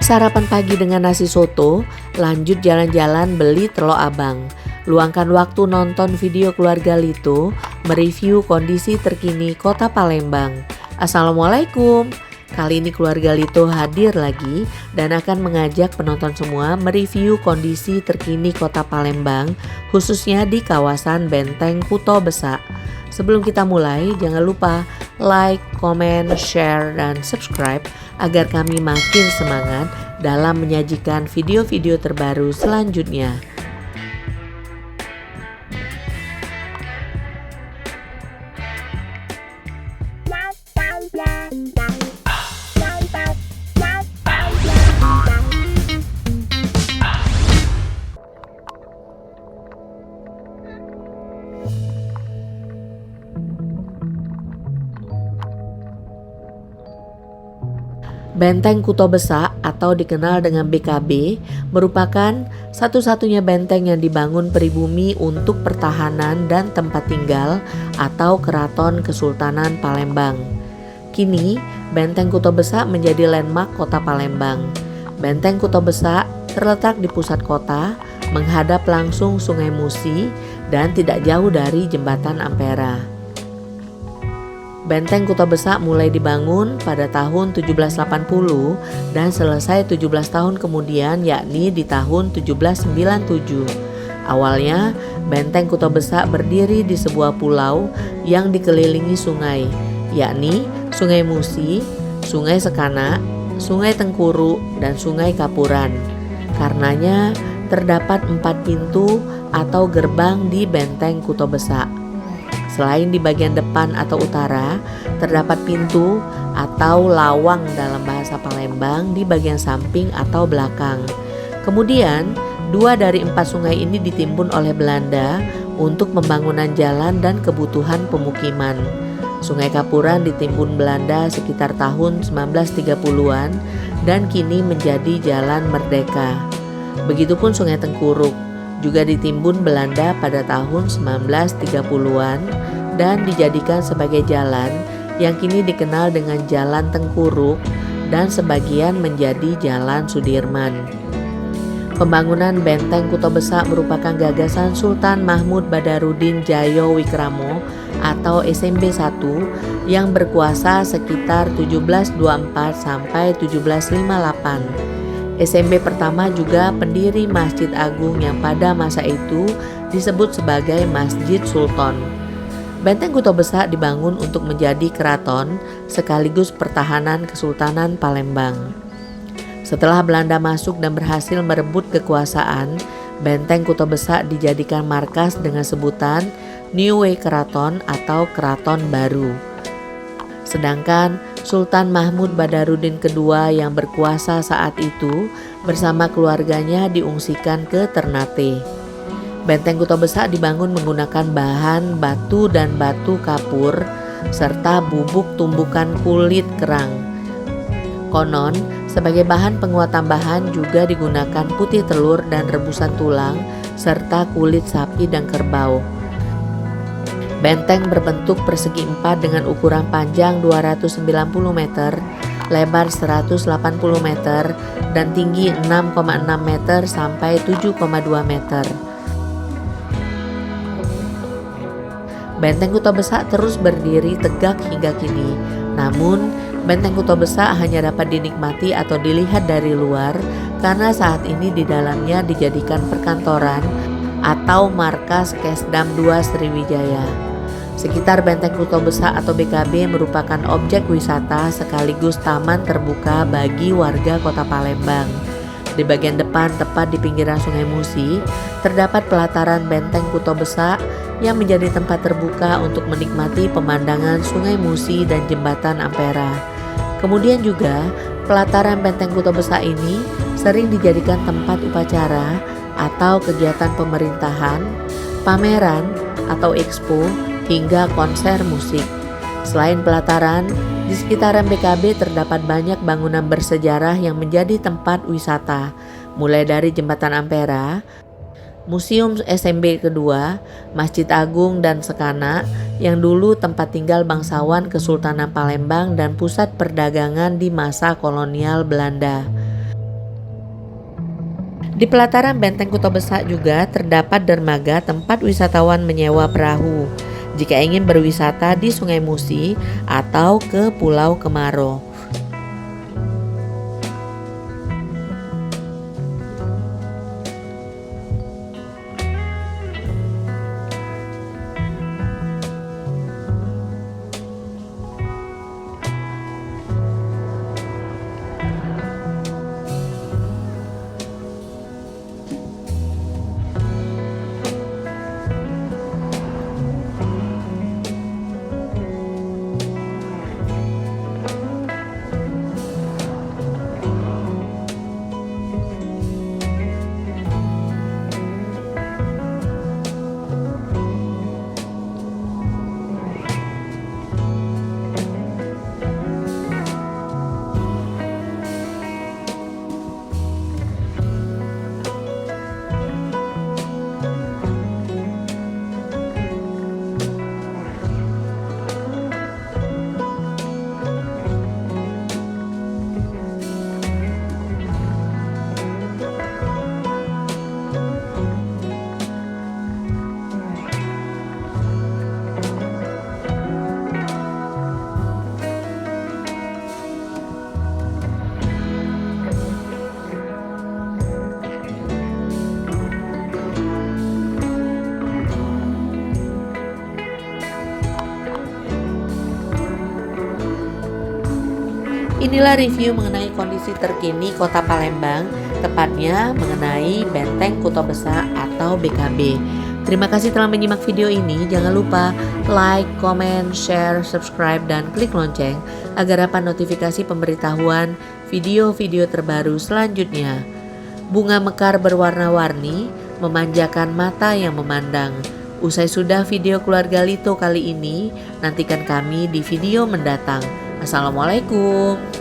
sarapan pagi dengan nasi soto, lanjut jalan-jalan beli telur abang. Luangkan waktu nonton video keluarga Lito, mereview kondisi terkini kota Palembang. Assalamualaikum. Kali ini keluarga Lito hadir lagi dan akan mengajak penonton semua mereview kondisi terkini kota Palembang, khususnya di kawasan Benteng Kuto Besak. Sebelum kita mulai, jangan lupa like, comment, share, dan subscribe agar kami makin semangat dalam menyajikan video-video terbaru selanjutnya. Benteng Kuto Besak atau dikenal dengan BKB merupakan satu-satunya benteng yang dibangun pribumi untuk pertahanan dan tempat tinggal atau Keraton Kesultanan Palembang. Kini, Benteng Kuto Besak menjadi landmark kota Palembang. Benteng Kuto Besak terletak di pusat kota, menghadap langsung Sungai Musi dan tidak jauh dari Jembatan Ampera. Benteng Kuto Besak mulai dibangun pada tahun 1780 dan selesai 17 tahun kemudian, yakni di tahun 1797. Awalnya, Benteng Kuto Besak berdiri di sebuah pulau yang dikelilingi sungai, yakni Sungai Musi, Sungai Sekanak, Sungai Tengkuru, dan Sungai Kapuran. Karenanya, terdapat 4 pintu atau gerbang di Benteng Kuto Besak. Selain di bagian depan atau utara, terdapat pintu atau lawang dalam bahasa Palembang di bagian samping atau belakang. Kemudian, 2 dari 4 sungai ini ditimbun oleh Belanda untuk pembangunan jalan dan kebutuhan pemukiman. Sungai Kapuran ditimbun Belanda sekitar tahun 1930-an dan kini menjadi Jalan Merdeka. Begitupun Sungai Tengkuruk juga ditimbun Belanda pada tahun 1930-an dan dijadikan sebagai jalan yang kini dikenal dengan Jalan Tengkuruk dan sebagian menjadi Jalan Sudirman. Pembangunan Benteng Kuto Besak merupakan gagasan Sultan Mahmud Badarudin Djayo Wikramo atau SMB 1 yang berkuasa sekitar 1724 sampai 1758. SMB pertama juga pendiri Masjid Agung yang pada masa itu disebut sebagai Masjid Sultan. Benteng Kuto Besak dibangun untuk menjadi keraton sekaligus pertahanan Kesultanan Palembang. Setelah Belanda masuk dan berhasil merebut kekuasaan, Benteng Kuto Besak dijadikan markas dengan sebutan Nieuwe Keraton atau Keraton Baru. Sedangkan Sultan Mahmud Badarudin II yang berkuasa saat itu bersama keluarganya diungsikan ke Ternate. Benteng Kuto Besak dibangun menggunakan bahan batu dan batu kapur serta bubuk tumbukan kulit kerang. Konon, sebagai bahan penguat tambahan juga digunakan putih telur dan rebusan tulang serta kulit sapi dan kerbau. Benteng berbentuk persegi 4 dengan ukuran panjang 290 meter, lebar 180 meter, dan tinggi 6,6 meter sampai 7,2 meter. Benteng Kuto Besak terus berdiri tegak hingga kini. Namun, Benteng Kuto Besak hanya dapat dinikmati atau dilihat dari luar karena saat ini di dalamnya dijadikan perkantoran atau markas Kesdam 2 Sriwijaya. Sekitar Benteng Kuto Besak atau BKB merupakan objek wisata sekaligus taman terbuka bagi warga kota Palembang. Di bagian depan, tepat di pinggiran Sungai Musi, terdapat pelataran Benteng Kuto Besak yang menjadi tempat terbuka untuk menikmati pemandangan Sungai Musi dan Jembatan Ampera. Kemudian juga, pelataran Benteng Kuto Besak ini sering dijadikan tempat upacara atau kegiatan pemerintahan, pameran atau expo, hingga konser musik. Selain pelataran, di sekitaran BKB terdapat banyak bangunan bersejarah yang menjadi tempat wisata, mulai dari Jembatan Ampera, Museum SMB kedua, Masjid Agung dan Sekanak yang dulu tempat tinggal bangsawan Kesultanan Palembang dan pusat perdagangan di masa kolonial Belanda. Di pelataran Benteng Kuto Besak juga terdapat dermaga tempat wisatawan menyewa perahu jika ingin berwisata di Sungai Musi atau ke Pulau Kemaro. Inilah review mengenai kondisi terkini Kota Palembang, tepatnya mengenai Benteng Kuto Besak atau BKB. Terima kasih telah menyimak video ini. Jangan lupa like, comment, share, subscribe, dan klik lonceng agar dapat notifikasi pemberitahuan video-video terbaru selanjutnya. Bunga mekar berwarna-warni memanjakan mata yang memandang. Usai sudah video keluarga Lito kali ini, nantikan kami di video mendatang. Assalamualaikum.